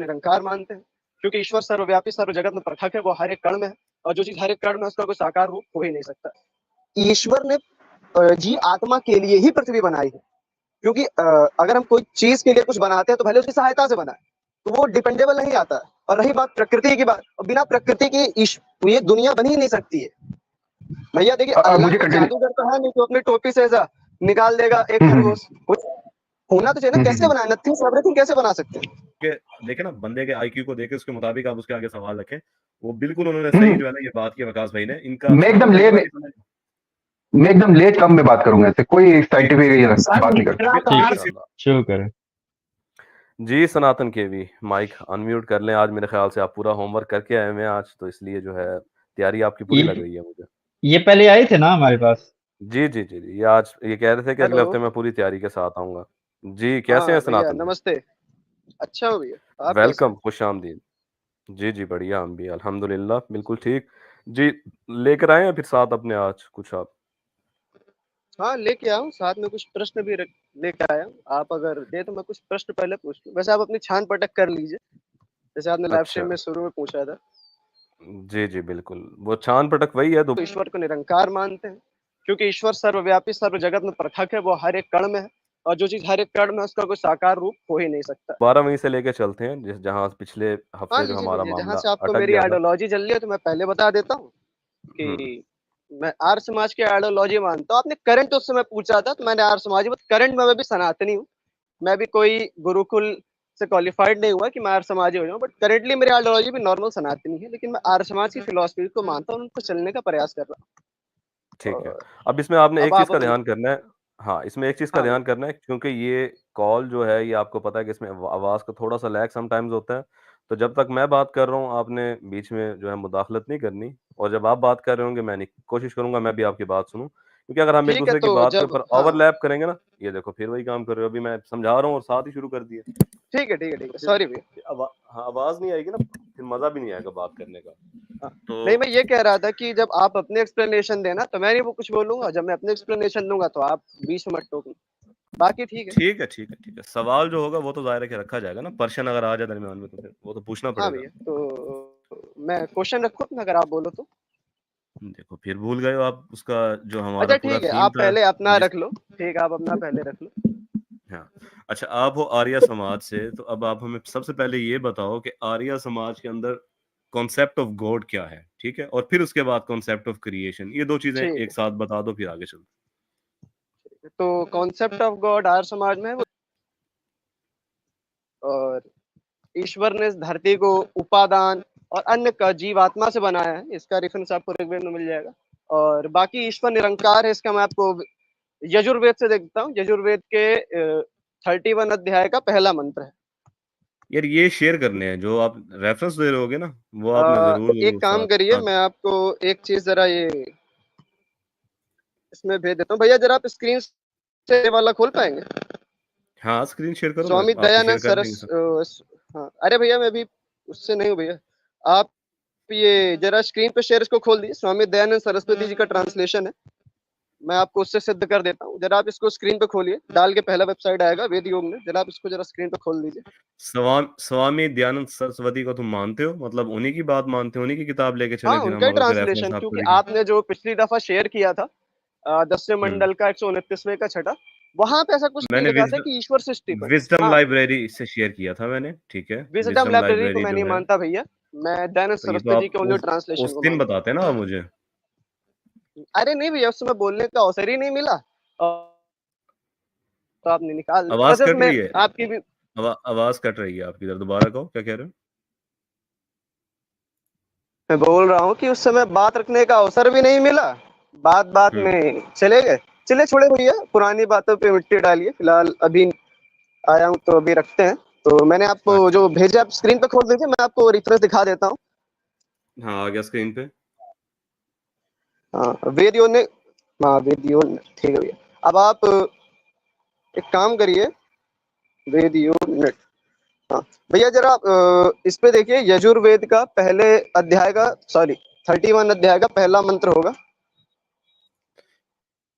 निरंकार मानते हैं, क्योंकि ईश्वर सर्वव्यापी सर्व जगत में पृथक है, वो हर एक कण में है, और जो चीज हर एक कण में है, उसका कोई साकार रूप हो ही नहीं सकता। ईश्वर ने जीव आत्मा के लिए ही पृथ्वी बनाई है, क्योंकि अगर हम कोई चीज के लिए कुछ बनाते हैं तो भले उसकी सहायता से बनाए, तो वो डिपेंडेबल नहीं आता है। और रही बात प्रकृति की बात, और बिना प्रकृति की ये दुनिया बन ही नहीं सकती है। भैया देखिए, अल्लाह मुझे कोई कंटिन्यू जादूगर तो है नहीं जो अपनी टोपी से ऐसा निकाल देगा एक खरगोश। कुछ होना तो चाहिए ना, कैसे बनाए, नथिंग से एवरीथिंग कैसे बना सकते हैं? के देखे ना, बंदे के आईक्यू को देखे उसके मुताबिक आप उसके आगे सवाल रखें। वो बिल्कुल उन्होंने सही जो है ना ये बात की वकास भाई ने, इनका मैं एकदम लेट कम में बात करूंगा, इससे कोई साइंटिफिक बात नहीं करता। शुरू करें जी। सनातन केवी माइक अनम्यूट कर लें। आज मेरे ख्याल से आप पूरा होमवर्क करके आए हुए हैं आज, तो इसलिए जो है तैयारी आपकी पूरी लग रही है मुझे। ये पहले आए थे ना हमारे पास? जी जी जी जी, ये आज ये कह रहे थे कि अगले हफ्ते मैं पूरी तैयारी के साथ आऊंगा। जी, कैसे हैं हाँ भैया, सनातन? नमस्ते। अच्छा हो भैया, आप कैसे वेलकम, हैं? खुश आमदीद। जी जी, बढ़िया, हम भी अल्हम्दुलिल्लाह बिल्कुल ठीक। जी, लेकर आए हैं फिर साथ अपने आज कुछ आप? हाँ, लेके आया हूँ, साथ में कुछ प्रश्न भी लेके आया हूँ। आप अगर दे तो मैं कुछ प्रश्न पहले पूछ लूँ। वैसे आप अपनी छान पटक कर लीजिए, जैसे आपने लाइव अच्छा। स्ट्रीम में शुरू में पूछा था। जी जी बिल्कुल, वो छान पटक वही है। तो ईश्वर को निरंकार मानते हैं, क्योंकि ईश्वर सर्वव्यापी सर्व जगत में पृथक है, वो हर एक कण में है, और जो चीज हर एक कण में है, उसका कोई साकार रूप हो ही नहीं सकता। 12 वहीं से लेके चलते हैं जिस जहाँ पिछले हाँ, हफ्ते जो लीजिए हमारा लीजिए, जहाँ मामला से आपको अटक मेरी गया था। आइडियोलॉजी चल रही है तो मैं पहले बता देता हूँ हम्म। कि मैं आर्य समाज की आइडियोलॉजी मानता हूँ। आपने करंट उस समय पूछा था तो मैंने आर्य समाज, बट करंट में मैं भी सनातनी हूँ। मैं भी कोई गुरुकुल से क्वालिफाइड नहीं हुआ कि मैं आर्य समाजी हो जाऊँ, बट करेंटली मेरी आइडियोलॉजी भी नॉर्मल सनातनी है, लेकिन मैं आर्य समाज की फिलॉसफी को मानता हूँ, उनको चलने का प्रयास कर रहा हूँ। ठीक है। और अब इसमें आपने अब एक चीज़ आप का अपने, ध्यान करना है। हाँ, इसमें एक चीज़ का हाँ ध्यान भैया, करना है क्योंकि ये कॉल जो है ये आपको पता है कि इसमें आवाज़ का थोड़ा-सा लैग समटाइम्स होता है। तो जब तक मैं बात कर रहा हूँ आपने बीच में जो है मुदाखलत नहीं करनी, और जब आप बात कर रहे होंगे मैं कोशिश करूँगा मैं भी आपकी बात सुनूँ। क्योंकि अगर हम ठीक है। एक-दूसरे की तो बात के जब, ऊपर हाँ, ओवरलैप करेंगे ना, ये देखो फिर वही काम कर रहे हो। अभी मैं समझा रहा हूँ और साथ ही शुरू कर दिया। ठीक है ठीक है ठीक तो है, फिर सॉरी भैया। हाँ, आवाज़ नहीं आएगी ना, फिर मज़ा भी नहीं आएगा बात करने का। हाँ, नहीं, तो मैं ये कह रहा था कि जब आप अपने एक्सप्लेनेशन देना तो मैं नहीं वो कुछ बोलूंगा, जब मैं अपने एक्सप्लेनेशन दूंगा तो आप बीच में मत टोकना। बाकी ठीक है। ठीक है, ठीक है, ठीक है। सवाल जो होगा वो तो ज़ाहिर है कि रखा जाएगा ना, पर्शन अगर आ जाए दरमियान में तो फिर वो तो पूछना हाँ पड़ेगा। भैया, तो मैं क्वेश्चन रखूँ अपना, अगर आप बोलो तो? देखो फिर भूल गए हो आप उसका जो हमारा अच्छा पूरा ठीक है, थीम आप था पहले अपना जिस रख लो। ठीक है, आप अपना पहले रख लो। हाँ, अच्छा आप हो आर्य समाज से, तो अब आप हमें सबसे पहले ये बताओ कि आर्य समाज के अंदर कॉन्सेप्ट ऑफ गॉड क्या है, ठीक है? और फिर उसके बाद कॉन्सेप्ट ऑफ क्रिएशन, ये 2 चीज़ें ठीक एक है, साथ बता दो फिर आगे चलते तो concept of God Arya Samaj में है और ईश्वर ने इस धरती को उपादान और अन्य का जीवात्मा से बनाया है। इसका रेफरेंस आपको ऋग्वेद में मिल जाएगा। और बाकी ईश्वर निरंकार है, इसका मैं आपको यजुर्वेद से देखता हूँ। यजुर्वेद के 31 अध्याय का पहला मंत्र है। यार ये शेयर करने हैं जो आप रेफरेंस दे रहे होगे ना, वो आपने एक ज़रूर काम साथ करिए, साथ मैं आपको एक चीज जरा ये इसमें भेज देता हूँ। भैया जरा आप स्क्रीन से वाला खोल पाएंगे? हाँ, स्क्रीन शेयर करो, मैं स्वामी आपकी दयानंद शेयर कर देंगे सब। हाँ, अरे भैया मैं भी उससे नहीं हूँ भैया। आप ये जरा स्क्रीन पे शेयर इसको खोल दीजिए। स्वामी दयानंद सरस्वती जी का ट्रांसलेशन है, मैं आपको उससे सिद्ध कर देता हूँ। जरा आप इसको स्क्रीन पे खोलिए, डाल के पहला वेबसाइट आएगा वेद योग में, जरा आप इसको जरा स्क्रीन पे खोल दीजिए। स्वामी दयानंद सरस्वती को तुम मानते हो? मतलब उन्हीं की बात मानते हो, उन्हीं की किताब लेके चले हाँ, फिर उनका हम ही अगर कोई रेफरेंस ट्रांसलेशन, आपको क्योंकि दिखे। आपने जो पिछली दफा शेयर किया था दस्यु हुँ। मंडल का 129वें का छठा, वहां पे ऐसा कुछ नहीं मैंने लिखा था कि ईश्वर सृष्टि पर। विज़डम हाँ, लाइब्रेरी से शेयर किया था मैंने, ठीक है? विजडम विज़डम लाइब्रेरी को लाइब्रेरी मैं जो नहीं है, मानता भैया। मैं दयानंद तो ये तो सरस्वती जी आप के ओनली ट्रांसलेशन उस को दिन मानता बताते ना मुझे। हूँ। अरे नहीं भैया, उस समय बोलने का अवसर ही नहीं मिला, और तो आपने निकाल दिया। आवाज़ वैसे कट मैं रही है, आपकी भी, आवाज़ कट रही है आपकी इधर, दोबारा कहो, क्या कह रहे हो? मैं बोल रहा हूँ कि उस समय बात रखने का अवसर भी नहीं मिला, बात बात हुँ। में चले गए। चले छोड़े भैया, पुरानी बातों पे मिट्टी डालिए। फिलहाल अभी आया हूँ तो अभी रखते हैं। तो मैंने आपको अच्छा। जो भेजा, आप स्क्रीन पे खोल दीजिए, मैं आपको रेफरेंस दिखा देता हूँ। हाँ, आ गया स्क्रीन पे। हाँ, वेदियो ने, हाँ वेदियो ने, ठीक है भैया। अब आप एक काम करिए, वेदियो नेट, हाँ भैया जरा इस पे देखिए, यजुर्वेद का पहले अध्याय का, सॉरी 31 अध्याय का पहला मंत्र होगा।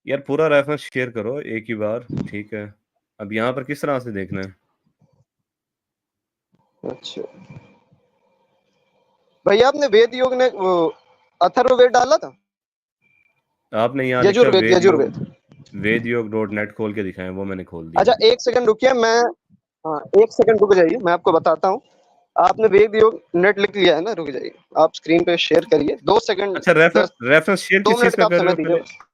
यार पूरा रेफरेंस शेयर करो एक ही बार, ठीक है? अब यहाँ पर किस तरह से देखना है? अच्छा भैया, आपने वेद योग ने वो अथर्ववेद डाला था? आपने यहाँ लिखा यजुर्वेद, यजुर्वेद। वेदयोग.net खोल के दिखाएं, वो मैंने खोल दिया अच्छा है। 1 सेकंड रुकिए, मैं हाँ 1 सेकंड रुक जाइए, मैं आपको बताता हूँ। आपने वेद योग नेट लिख लिया है ना? रुक जाइए, आप स्क्रीन पे शेयर करिए 2 सेकंड, अच्छा, 10 रेफरेंस शेयर 2 किस मिनट चीज का का आप कर रहे समय हो दीजिए पहले? बस।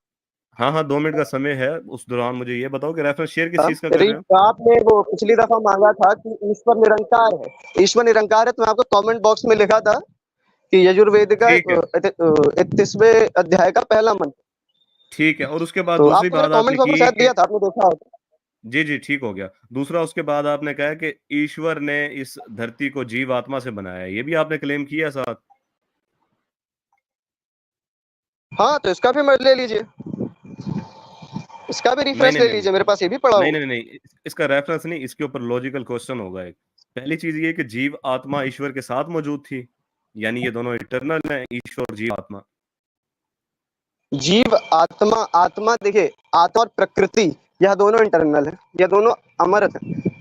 हाँ हाँ, 2 मिनट का समय है, उस दौरान मुझे ये बताओ कि रेफरेंस शेयर किस हाँ, चीज का कर रहे हो? आपने वो पिछली दफा मांगा था कि ईश्वर निरंकार है, ईश्वर निरंकार है, तो मैं आपको कमेंट बॉक्स में लिखा था कि यजुर्वेद का ठीक है, 31वें अध्याय का पहला मंत्र। ठीक है। और उसके बाद तो दूसरी आपको मैंने बात आपने कमेंट बॉक्स में की शायद कि दिया था, आपने देखा होगा। जी जी, ठीक हो गया। दूसरा, उसके बाद आपने कहा कि ईश्वर ने इस धरती को जीव आत्मा से बनाया है, ये भी आपने क्लेम किया साथ। हाँ, तो इसका भी मर्ज ले लीजिए, इसका भी नहीं रिफरेंस नहीं ले नहीं लीजिए, मेरे पास ये भी पड़ा नहीं हुआ नहीं नहीं नहीं, इसका रेफरेंस नहीं, इसके ऊपर लॉजिकल क्वेश्चन होगा एक। पहली चीज ये कि जीव आत्मा ईश्वर के साथ मौजूद थी, यानी ये दोनों इटर्नल है, ईश्वर और जीव आत्मा। है। जीव आत्मा, आत्मा देखिए, आत्मा और प्रकृति यह दोनों इंटरनल है, यह दोनों अमर है।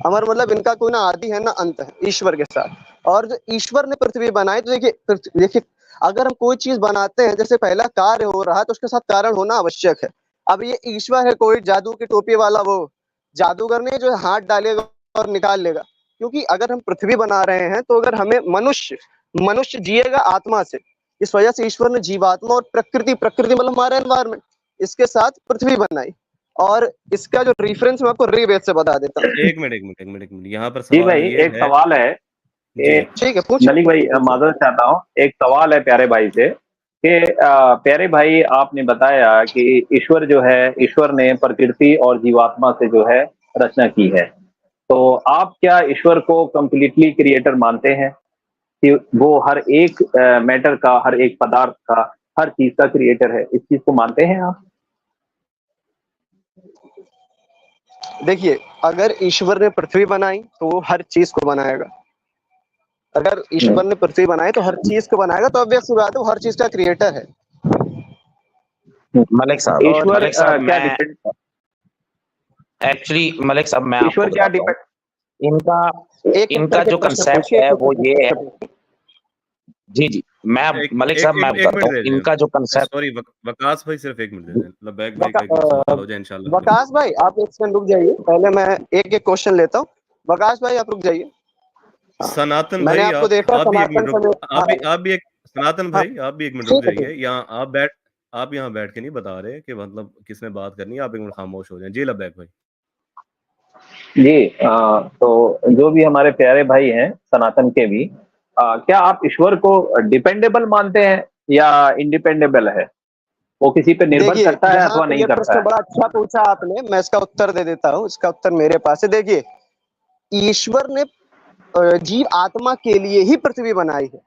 अमर मतलब इनका कोई ना आदि है ना अंत है ईश्वर के साथ। और जो ईश्वर ने पृथ्वी बनाई, तो देखिए देखिए, अगर हम कोई चीज बनाते हैं, जैसे पहला कार्य हो रहा है, तो उसके साथ कारण होना आवश्यक है। अब ये ईश्वर है कोई जादू की टोपी वाला, वो जादूगर नहीं जो हाथ डालेगा और निकाल लेगा। क्योंकि अगर हम पृथ्वी बना रहे हैं, तो अगर हमें मनुष्य मनुष्य जिएगा आत्मा से, इस वजह से ईश्वर ने जीवात्मा और प्रकृति, प्रकृति मतलब हमारा एनवायरमेंट, इसके साथ पृथ्वी बनाई। और इसका जो रेफरेंस मैं आपको रीवेद से बता देता हूँ। एक मिनट, यहाँ पर जी सवाल भाई, ये एक है। सवाल है जी कि ठीक है, पूछिए मलिक भाई, पूछिए। माजरत चाहता हूँ, एक सवाल है प्यारे भाई से कि प्यारे भाई, आपने बताया कि ईश्वर जो है, ईश्वर ने प्रकृति और जीवात्मा से जो है रचना की है। तो आप क्या ईश्वर को कंप्लीटली क्रिएटर मानते हैं कि वो हर एक मैटर का, हर एक पदार्थ का, हर चीज का क्रिएटर है? इस चीज को मानते हैं आप? देखिए, अगर ईश्वर ने पृथ्वी बनाई, तो वो हर चीज को बनाएगा। अगर ईश्वर ने पृथ्वी बनाई तो हर चीज को बनाएगा, तो ऑब्वियस सी बात है वो हर चीज का क्रिएटर है। मलिक साहब, और मलिक साहब, क्या मैं डिपेंड एक्चुअली मलिक साहब मैं आपको ईश्वर क्या बताता हूँ। डिपेंड इनका एक एक इनका करके जो प्रश्न कंसेप्ट पूछिए, है एक वो एक ये है। प्रश्न पूछिए। जी जी, मैं एक मलिक एक साहब मैं एक, एक बताता मिनट हूँ दे दें, इनका जो कंसेप्ट। सॉरी वकास भाई, सिर्फ 1 मिनट दे दें, लबैक भाई का एक मिनट वका- सवाल अ, हो जाए इंशाल्लाह। वकास भाई आप एक सेकंड रुक जाइए, पहले मैं एक एक क्वेश्चन लेता हूँ। वकास भाई आप रुक जाइए। हाँ, सनातन मैंने भाई, आपको देखा आप भी 1 मिनट सनातन रुक, समय। हाँ आप भी एक सनातन हाँ, भाई, आप भी 1 मिनट रुक ठीक है जाइए। ठीक यहाँ आप यहाँ बैठ के नहीं बता रहे कि मतलब किसने बात करनी है, आप 1 मिनट खामोश हो जाएं। जी लबैक भाई। जी, तो जो भी हमारे प्यारे भाई हैं सनातन के भी, क्या आप ईश्वर को डिपेंडेबल मानते हैं या इंडिपेंडेबल है? वो किसी पे है। निर्भर देखिए, करता है यहाँ अथवा पे नहीं ये करता प्रश्न है? बड़ा अच्छा पूछा आपने, मैं इसका उत्तर दे देता हूँ। इसका उत्तर मेरे पास है। देखिए, ईश्वर ने जीव आत्मा के लिए ही पृथ्वी बनाई है।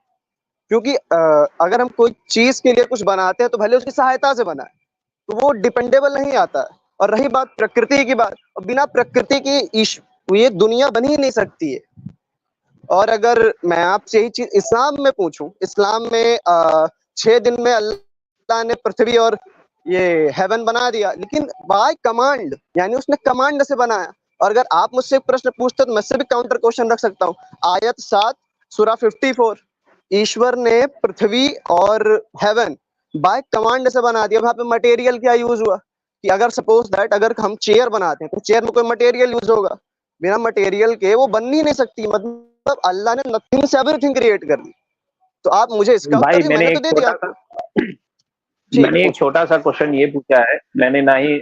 क्योंकि अगर हम कोई चीज के लिए कुछ बनाते हैं, तो भले उसकी सहायता से बनाए, तो वो डिपेंडेबल नहीं आता है। और रही बात प्रकृति की बात, और बिना प्रकृति की ये दुनिया बन ही नहीं सकती है। और अगर मैं आपसे यही चीज इस्लाम में पूछूं, इस्लाम में 6 दिन में अल्लाह ने पृथ्वी और ये हेवन बना दिया, लेकिन बाय कमांड, यानी उसने कमांड से बनाया। और अगर आप मुझसे एक प्रश्न पूछते तो मैं से भी काउंटर क्वेश्चन रख सकता हूँ। आयत 7 सूरा 54, ईश्वर ने पृथ्वी और हेवन बाय कमांड से बना दिया। वहां पे मटेरियल क्या यूज हुआ कि अगर सपोज दैट अगर हम चेयर बनाते हैं, तो चेयर में कोई मटेरियल यूज होगा? बिना मटेरियल के वो बन ही नहीं सकती। मतलब अल्लाह ने नथिंग से एवरीथिंग क्रिएट कर दी। तो आप मुझे इसका उत्तर भाई, भी मैंने तो दे दिया आपको। जी मैंने एक पूछिए। छोटा सा क्वेश्चन ये पूछा है। मैंने ना ही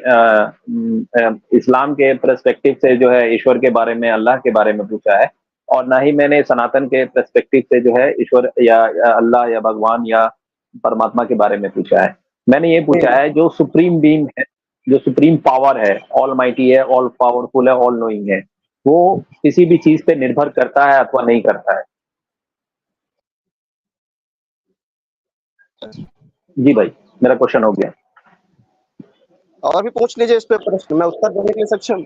इस्लाम के पर्सपेक्टिव से जो है ईश्वर के बारे में, अल्लाह के बारे में पूछा है, और ना ही मैंने सनातन के पर्सपेक्टिव से जो है ईश्वर या अल्लाह या भगवान या परमात्मा के बारे में पूछा है। मैंने ये पूछा है, जो सुप्रीम बीइंग है, जो सुप्रीम पावर है, ऑल माइटी है, ऑल पावरफुल है, ऑल नोइंग है, वो किसी भी चीज पे निर्भर करता है अथवा नहीं करता है? जी भाई, मेरा क्वेश्चन हो गया। और भी पूछ लीजिए इस पे प्रश्न, मैं उत्तर देने के लिए सक्षम हूं।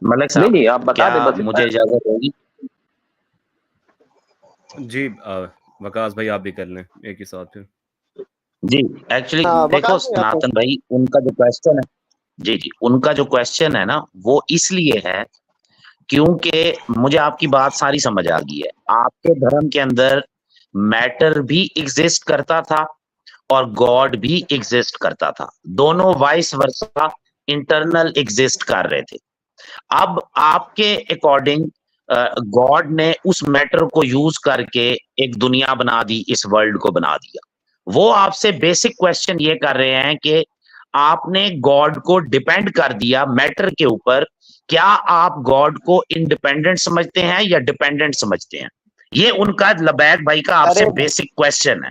मलिक नहीं साहब, नहीं, आप बता क्या दें बस इतना मुझे इजाजत होगी? जी वकास भाई, आप भी कर लें एक ही साथ फिर। जी, एक्चुअली देखो वकास भाई आप सनातन भाई, उनका जो क्वेश्चन है, जी जी, उनका जो क्वेश्चन है ना, वो इसलिए है क्योंकि मुझे आपकी बात सारी समझ आ गई है। आपके धर्म के अंदर मैटर भी एग्जिस्ट करता था और गॉड भी एग्जिस्ट करता था, दोनों वाइस वर्सा इंटरनल एग्जिस्ट कर रहे थे। अब आपके अकॉर्डिंग गॉड ने उस मैटर को यूज करके एक दुनिया बना दी, इस वर्ल्ड को बना दिया। वो आपसे बेसिक क्वेश्चन ये कर रहे हैं कि आपने गॉड को डिपेंड कर दिया मैटर के ऊपर, क्या आप गॉड को इंडिपेंडेंट समझते हैं या डिपेंडेंट समझते हैं? ये उनका लबैक भाई का आपसे बेसिक क्वेश्चन है।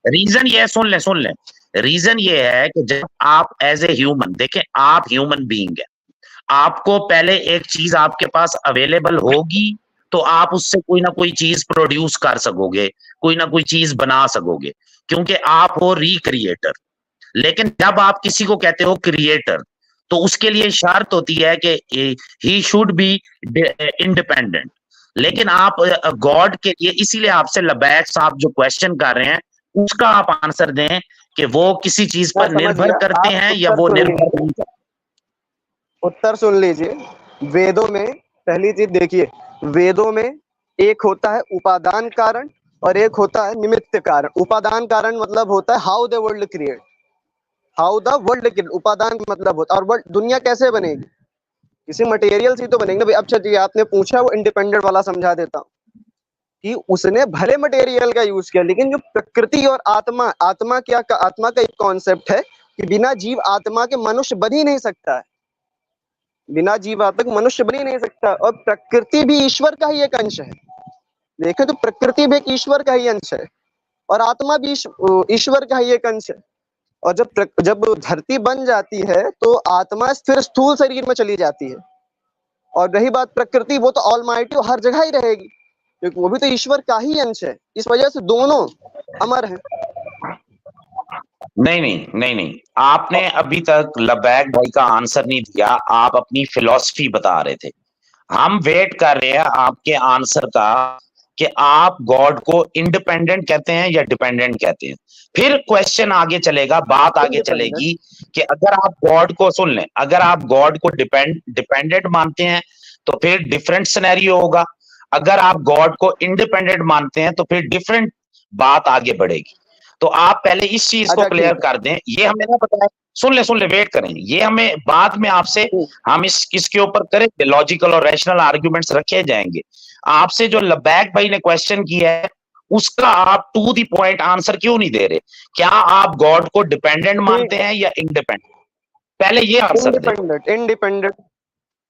रीजन ये है, सुन ले, रीजन ये है कि जब आप एज ए ह्यूमन, देखें आप ह्यूमन बीइंग है, आपको पहले एक चीज आपके पास अवेलेबल होगी तो आप उससे कोई ना कोई चीज प्रोड्यूस कर सकोगे, कोई ना कोई चीज बना सकोगे, क्योंकि आप हो रिक्रिएटर। लेकिन जब आप किसी को कहते हो क्रिएटर, तो उसके लिए शर्त होती है कि ही शुड बी इंडिपेंडेंट। लेकिन आप गॉड के लिए, इसीलिए आपसे लबैक साहब जो क्वेश्चन कर रहे हैं उसका आप आंसर दें कि वो किसी चीज पर निर्भर करते हैं या वो निर्भर नहीं करते। उत्तर सुन लीजिए। वेदों में पहली चीज देखिए, वेदों में एक होता है उपादान कारण और एक होता है निमित्त कारण। उपादान कारण मतलब होता है how the world create, how the world create, उपादान मतलब होता है। और वर्ल्ड, दुनिया कैसे बनेगी, किसी मटेरियल से तो बनेगी ना भाई। अब चलिए आपने पूछा, वो इंडिपेंडेंट वाला समझा देता हूँ कि उसने भले मटेरियल का यूज किया, लेकिन जो प्रकृति और आत्मा, आत्मा का एक कॉन्सेप्ट है कि बिना जीव आत्मा के मनुष्य बन ही नहीं सकता है, बिना जीव आत्मा के मनुष्य बन ही नहीं सकता। और प्रकृति भी ईश्वर का ही एक अंश है। देखें तो प्रकृति भी एक ईश्वर का ही अंश है और आत्मा भी ईश्वर का ही एक अंश है। और जब धरती बन जाती है तो आत्मा फिर स्थूल शरीर में चली जाती है। और रही बात प्रकृति, वो तो ऑलमाइटी हर जगह ही रहेगी, क्योंकि वो भी तो ईश्वर का ही अंश है। इस वजह से दोनों अमर हैं। नहीं, आपने अभी तक लबैक भाई का आंसर नहीं दिया, आप अपनी फिलॉसफी बता रहे थे। हम वेट कर रहे हैं आपके आंसर का कि आप गॉड को इंडिपेंडेंट कहते हैं या डिपेंडेंट कहते हैं। फिर क्वेश्चन आगे चलेगा, बात आगे चलेगी कि अगर आप गॉड को, सुन लें, अगर आप गॉड को डिपेंडेंट मानते हैं तो फिर डिफरेंट सिनेरियो होगा, अगर आप गॉड को इंडिपेंडेंट मानते हैं तो फिर डिफरेंट बात आगे बढ़ेगी। तो आप पहले इस चीज को क्लियर कर दें। ये हमें ना पता है, सुन ले, वेट करें, ये हमें बाद में आपसे हम इसके ऊपर करेंगे, लॉजिकल और रैशनल आर्ग्यूमेंट्स रखे जाएंगे। आपसे जो लबैक भाई ने क्वेश्चन किया है उसका आप टू द पॉइंट आंसर क्यों नहीं दे रहे? क्या आप गॉड को डिपेंडेंट मानते हैं या इंडिपेंडेंट? पहले ये आंसर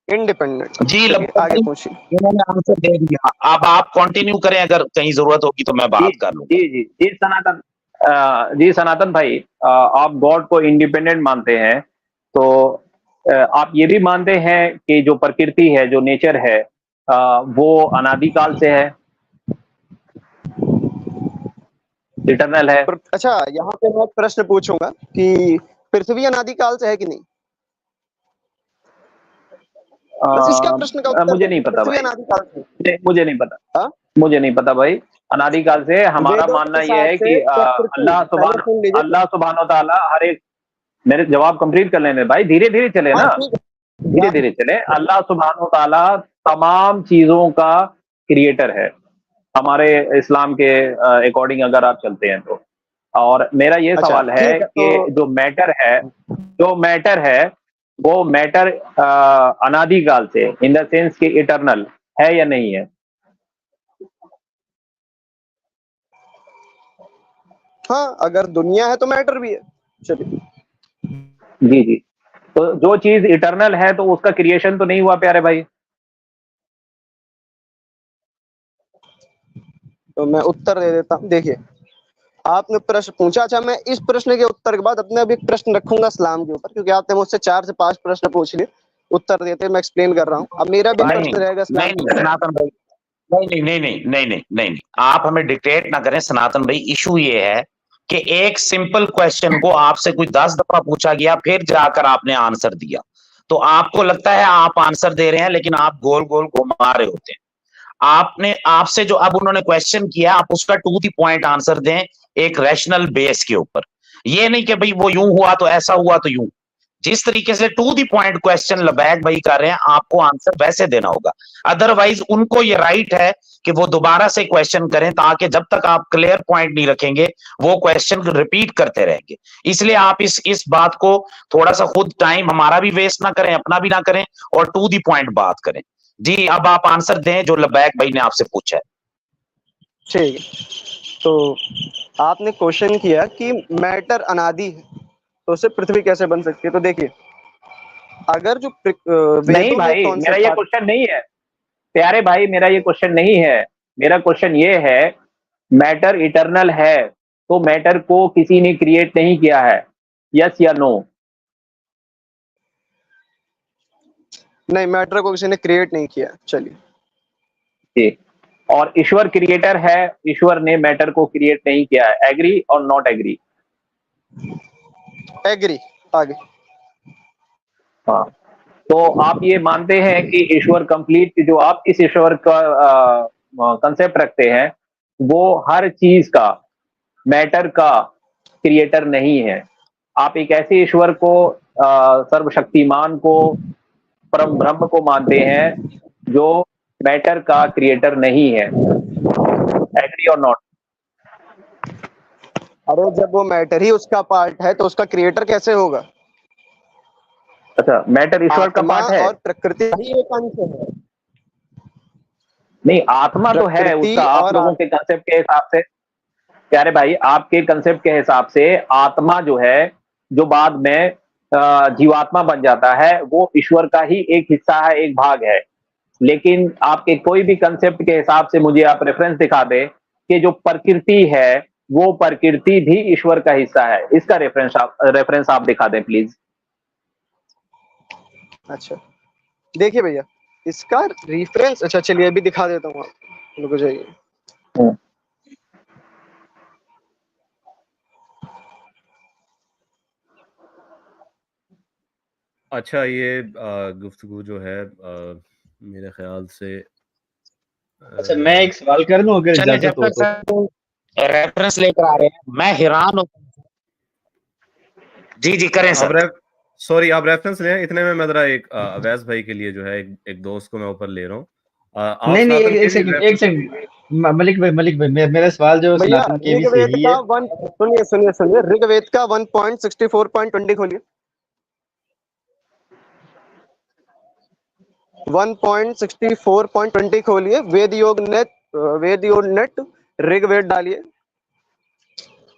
इंडिपेंडेंट जी। आगे पूछिए। इन्होंने आंसर दे दिया, अब आप कंटिन्यू करें, अगर कहीं जरूरत होगी तो मैं बात कर लूंगा। जी सनातन भाई, आप गॉड को इंडिपेंडेंट मानते हैं, तो आप ये भी मानते हैं कि जो प्रकृति है, जो नेचर है, वो अनादिकाल से है, इटरनल है। अच्छा, यहाँ पे मैं प्रश्न पूछूंगा कि पृथ्वी अनादिकाल से है कि नहीं? इसका प्रश्न का उत्तर मुझे नहीं पता भाई, मुझे नहीं पता। हा? मुझे नहीं पता भाई। अनादिकाल से हमारा मानना यह है कि अल्लाह सुब्हानो तआला हर एक, मेरे जवाब कंप्लीट कर लेने भाई, धीरे धीरे चले ना, धीरे धीरे चले। अल्लाह सुब्हानो तआला तमाम चीजों का क्रिएटर है, हमारे इस्लाम के अकॉर्डिंग अगर आप चलते हैं तो। और मेरा ये सवाल है कि जो मैटर है वो मैटर अनादिकाल से, इन द सेंस कि इटरनल है या नहीं है? हाँ, अगर दुनिया है तो मैटर भी है। चलिए जी, तो जो चीज इटरनल है तो उसका क्रिएशन तो नहीं हुआ प्यारे भाई? तो मैं उत्तर दे देता हूँ। देखिए, आपने प्रश्न पूछा। अच्छा, मैं इस प्रश्न के उत्तर के बाद अपने अभी एक प्रश्न रखूंगा इस्लाम के ऊपर, क्योंकि आपने मुझसे 4 से 5 प्रश्न पूछ लिए, उत्तर देते मैं एक्सप्लेन कर रहा हूँ। अब मेरा भी प्रश्न रहेगा सनातन भाई। नहीं, आप हमें डिक्टेट ना करें सनातन भाई। इशू ये है कि एक सिंपल क्वेश्चन को आपसे कोई 10 दफा पूछा गया, फिर जाकर आपने आंसर दिया, तो आपको लगता है आप आंसर दे रहे हैं, लेकिन आप गोल गोल घुमा रहे होते हैं। आपसे जो अब उन्होंने क्वेश्चन किया, आप उसका टू द पॉइंट आंसर दें, एक रैशनल बेस के ऊपर। ये नहीं कि भाई वो यूं हुआ तो ऐसा हुआ तो यूं। जिस तरीके से to the point question Labbaik भाई कर रहे हैं, आपको आंसर वैसे देना होगा। अदरवाइज उनको ये राइट है कि वो दोबारा से क्वेश्चन करें, ताकि जब तक आप क्लियर पॉइंट नहीं रखेंगे वो क्वेश्चन रिपीट करते रहेंगे। इसलिए आप इस बात को थोड़ा सा खुद टाइम हमारा भी वेस्ट ना करें, अपना भी ना करें, और टू द पॉइंट बात करें। जी अब आप आंसर दें जो लबैक भाई ने आपसे पूछा है। ठीक है, तो आपने क्वेश्चन किया कि मैटर अनादि है तो उससे पृथ्वी कैसे बन सकती है। तो देखिए, अगर जो नहीं भाई, मेरा ये क्वेश्चन नहीं है प्यारे भाई, मेरा ये क्वेश्चन नहीं है। मेरा क्वेश्चन ये है, मैटर इटर्नल है तो मैटर को किसी ने क्रिएट नहीं किया है, यस या नो? नहीं, मैटर को किसी ने क्रिएट नहीं किया। चलिए, ठीक। और ईश्वर क्रिएटर है, ईश्वर ने मैटर को क्रिएट नहीं किया है, एग्री और नॉट एग्री? एग्री। आगे। हाँ, तो आप ये मानते हैं कि ईश्वर कंप्लीट, जो आप इस ईश्वर का कंसेप्ट रखते हैं, वो हर चीज का, मैटर का क्रिएटर नहीं है। आप एक ऐसे ईश्वर को, सर्वशक्तिमान को, परम ब्रह्म को मानते हैं जो मैटर का क्रिएटर नहीं है, एग्री और नॉट? अरे जब वो मैटर ही उसका पार्ट है तो उसका क्रिएटर कैसे होगा? अच्छा, मैटर ईश्वर का आत्मा पार्ट है और प्रकृति ही एक अंश है। नहीं, आत्मा तो है प्रकृति उसका, आप और लोगों के कंसेप्ट के हिसाब से प्यारे भाई, आपके कंसेप्ट के हिसाब से आत्मा जो है, जो बाद में जीवात्मा बन जाता है, वो ईश्वर का ही एक हिस्सा है, एक भाग है। लेकिन आपके कोई भी कंसेप्ट के हिसाब से मुझे आप रेफरेंस दिखा दे कि जो प्रकृति है वो प्रकृति भी ईश्वर का हिस्सा है। इसका रेफरेंस आप दिखा दें प्लीज। अच्छा, देखिए भैया, इसका रेफरेंस, अच्छा चलिए अभी दिखा देता हूँ, आप रुक जाइए। अच्छा, ये गुफ्तगू जो है मेरे ख्याल से अच्छा मैं एक सवाल कर लूं अगर चलिए, इजाजत जब हो तक तो। सर रेफरेंस लेकर आ रहे हैं, मैं हैरान हूं। जी करें सर। सॉरी, आप रेफरेंस लें, इतने में मैं जरा एक अवैस भाई के लिए जो है एक दोस्त को मैं ऊपर ले रहा हूँ। आप नहीं सनातन के एक लिए सेकंड मलिक भाई मेरा सवाल जो भैया सनातन के भी से ऋग्वेद ही का है। सुनिए ऋग्वेद का 1.64.20 खोलिए। 1.64.20 खोलिए, वेद योग नेट ऋग्वेद डालिए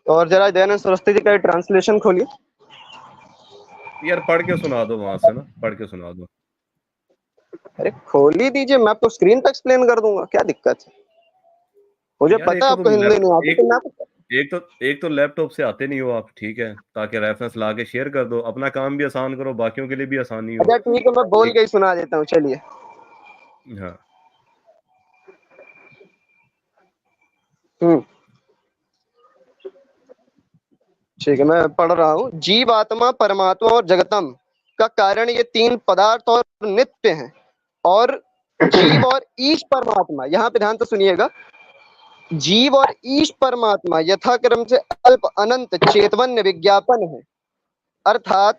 और जरा दयानंद सरस्वती जी का ट्रांसलेशन खोलिए। यार पढ़ के सुना दो वहां से ना, पढ़ के सुना दो। अरे खोल ही दीजिए, मैं आपको स्क्रीन पर एक्सप्लेन कर दूंगा, क्या दिक्कत है? मुझे यार पता है आपको हिंदी नहीं आती, तो मैं एक तो लैपटॉप से आते नहीं हो आप, ठीक है, ताकि रेफरेंस ला के शेयर कर दो, अपना काम भी आसान करो, बाकियों के लिए भी आसानी हो। अच्छा ठीक है, मैं बोल के ही सुना देता हूँ, चलिए। हाँ, ठीक है, मैं पढ़ रहा हूँ। जीव, आत्मा, परमात्मा और जगतम का कारण ये तीन पदार्थ और नित्य हैं, और जीव और ईश परमात्मा, यहाँ पे ध्यान तो सुनिएगा, जीव और ईश परमात्मा यथाक्रम से अल्प अनंत चेतवन्य विज्ञापन है। अर्थात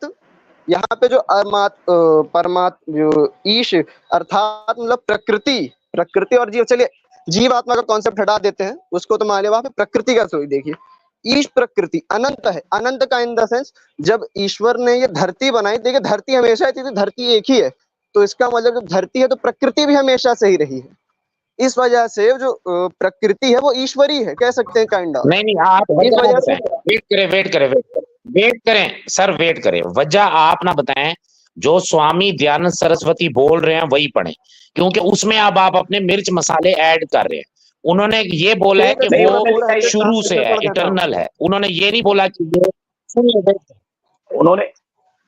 यहाँ पे जो परमात्मा जो ईश अर्थात मतलब प्रकृति और जीव, चलिए जीव आत्मा का कॉन्सेप्ट हटा देते हैं, उसको तो मान लिया। वहां पे प्रकृति का सोई देखिए, ईश प्रकृति अनंत है। अनंत का इन द सेंस, जब ईश्वर ने ये धरती बनाई, देखिए धरती हमेशा थी, तो धरती एक ही है, तो इसका मतलब जब धरती है तो प्रकृति भी हमेशा से ही रही है। इस वजह से जो प्रकृति है वो ईश्वरी है, कह सकते हैं काइंड ऑफ। नहीं आप इस वजह से वेट करें सर, वेट करें, वजह आप ना बताएं, जो स्वामी दयानंद सरस्वती बोल रहे हैं वही पढ़ें, क्योंकि उसमें अब आप अपने मिर्च मसाले ऐड कर रहे हैं। उन्होंने ये बोला है कि वो शुरू से है, इटर्नल है। उन्होंने ये नहीं बोला कि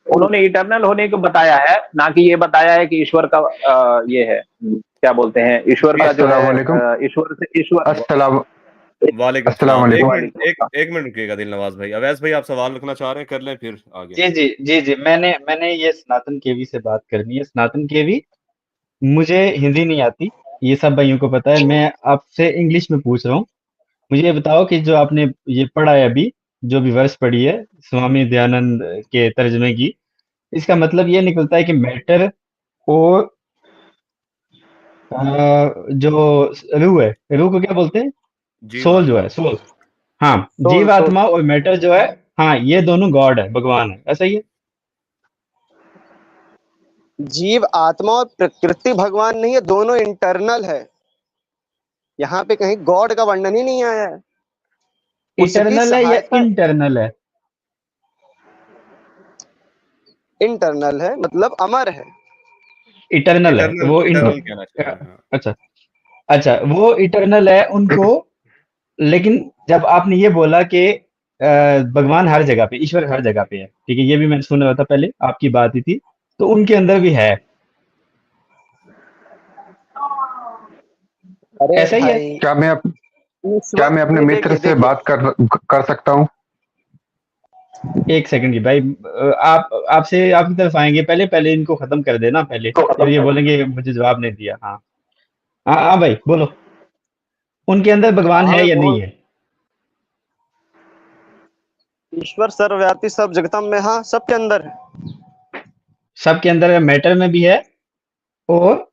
उन्होंने इटर्नल होने को बताया है, ना कि ये बताया है कि ईश्वर का ये है, क्या बोलते हैं, ईश्वर का जो है, ईश्वर से ईश्वर। वालेकुम अस्सलाम। एक मिनट रुकिएगा दिल नवाज भाई। अवैस भाई आप सवाल रखना चाह रहे हैं, कर लें फिर आगे। जी मैंने ये सनातन केवी से बात करनी है। सनातन केवी, मुझे हिंदी नहीं आती, ये सब भाइयों को पता है, मैं आपसे इंग्लिश में पूछ रहा हूँ। मुझे ये बताओ कि जो आपने ये पढ़ा है अभी, जो भी वर्ष पढ़ी है स्वामी दयानंद के तर्जमे की, इसका मतलब ये निकलता है कि मैटर और जो रूह है, रूह को क्या बोलते हैं? सोल जो जीवात्मा। है, सोल। हाँ, सोल सोल जीवात्मा और मैटर जो है, हाँ, ये दोनों गॉड है, भगवान है, ऐसा ही है। जीव आत्मा और प्रकृति भगवान नहीं है, दोनों इंटरनल है। यहाँ पे कहीं गॉड का वर्णन ही नहीं आया है। उसकी इटर्नल है या सहायता इंटरनल है? इंटरनल है, मतलब अमर है। इटर्नल है इटरनल वो इटरनल कहना चाहिए, हाँ। अच्छा, अच्छा, वो इटर्नल है उनको। लेकिन जब आपने ये बोला कि भगवान हर जगह पे, ईश्वर हर जगह पे है, ठीक है, ये भी मैंने सुना हुआ था, पहले आपकी बात ही थी, तो उनके अंदर भी है, अरे ऐसा ही है। भाई, क्या मैं क्या ईश्वर मैं अपने नहीं, मित्र देखिए से देखिए, बात कर सकता हूँ? एक सेकंड की भाई, आप आपसे आपकी तरफ आएंगे, पहले पहले इनको खत्म कर देना पहले, फिर ये बोलेंगे मुझे जवाब नहीं दिया। हाँ, हाँ, हाँ भाई बोलो, उनके अंदर भगवान हाँ है मैं या नहीं बोल, है? ईश्वर सर्वव्यापी सब जगतम में, हाँ सबके अंदर है। सबके अंदर है, मैटर में भी है, और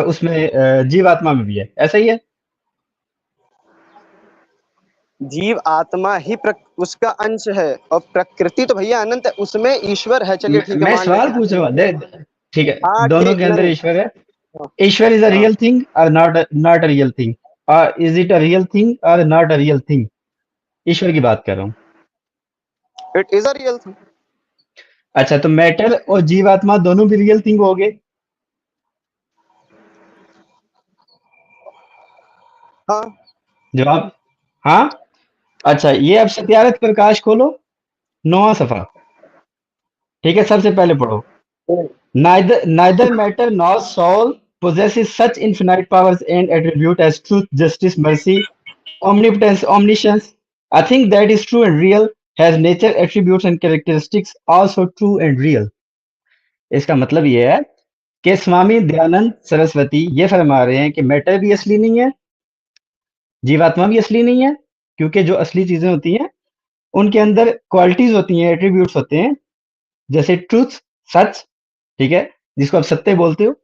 उसमें जीवात्मा में भी है, ऐसा ही है। जीव आत्मा ही उसका अंश है, और प्रकृति तो भैया अनंत है, उसमें ईश्वर है। चलिए ठीक है, मैं मान सवाल लेते हैं। पूछ रहा हूँ, ठीक है, हाँ दोनों ठीक, के अंदर नहीं, ईश्वर है। हाँ, ईश्वर इज अ हाँ, रियल थिंग और नॉट अ रियल थिंग, और is it a real thing और नॉट अ रियल थिंग? ईश्वर की बात कर रहा हूँ। It is a real thing. अच्छा, तो मैटर और जीवात्मा दोनों भी रियल थिंग हो गए? हाँ, जवाब हाँ। अच्छा, ये अब सत्यारथ प्रकाश खोलो, 9वां सफा, ठीक है, सबसे पहले पढ़ो। Neither matter nor soul possesses such infinite powers and attributes as truth, justice, mercy, omnipotence, omniscience. A thing that is true and real has nature, attributes and characteristics also true and real. इसका मतलब ये है कि स्वामी दयानंद सरस्वती ये फरमा रहे हैं कि मैटर भी असली नहीं है, जीवात्मा भी असली नहीं है, क्योंकि जो असली चीजें होती हैं उनके अंदर क्वालिटीज होती हैं, एट्रीब्यूट्स होते हैं, जैसे ट्रूथ, सच, ठीक है, जिसको आप सत्य बोलते हो,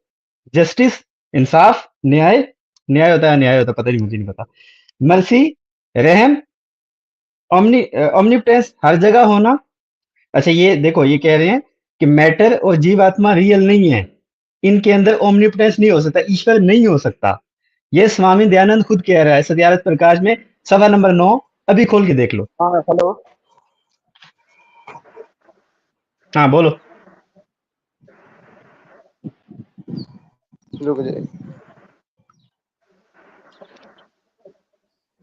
जस्टिस, इंसाफ, न्याय, न्याय होता है, न्याय होता है, पता नहीं, मुझे नहीं पता, मर्सी, रहम, ओमनीपोटेंस, हर जगह होना। अच्छा, ये देखो, ये कह रहे हैं कि मैटर और जीवात्मा रियल नहीं है, इनके अंदर ओमनीपोटेंस नहीं हो सकता, ईश्वर नहीं हो सकता। ये स्वामी दयानंद खुद कह रहा है सत्यारथ प्रकाश में, सवा नंबर 9, अभी खोल के देख लो। हाँ, हेलो, हाँ बोलो। रुक जाइए।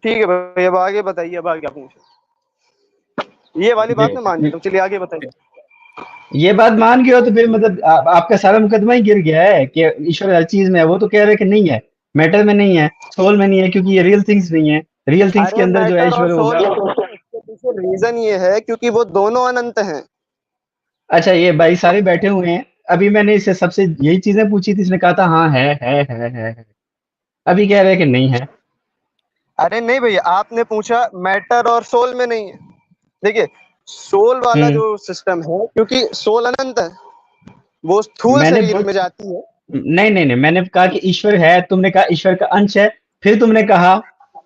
ठीक है भाई, अब आगे बताइए, अब आगे आप पूछे। ये वाली बात मैं मान लेता हूँ, चलिए आगे बताइए। ये बात मान गए हो तो फिर मतलब आपका सारा मुकदमा ही गिर गया है कि ईश्वर हर चीज में है। वो तो कह रहे हैं कि नहीं है, मैटर में नहीं है, सोल में नहीं है, क्योंकि ये रियल थिंग्स नहीं है, रियल थिंग्स के अरे अंदर जो है मैटर और ईश्वर सोल, होगा। इसके पीछे रीजन ये है क्योंकि वो दोनों अनंत हैं। अच्छा, ये भाई सारे बैठे हुए हैं, अभी मैंने इससे सबसे यही चीजें पूछी थी, इसने कहा था हाँ है। अभी कह रहे हैं कि नहीं है। अरे नहीं भैया, आपने पूछा मैटर और सोल में नहीं है। देखिए, सोल वाला हम्म जो सिस्टम है, क्योंकि सोल अनंत है, वो स्थूल मैंने शरीर बोल में जाती है। नहीं, मैंने कहा कि ईश्वर है, तुमने कहा ईश्वर का अंश है, फिर तुमने कहा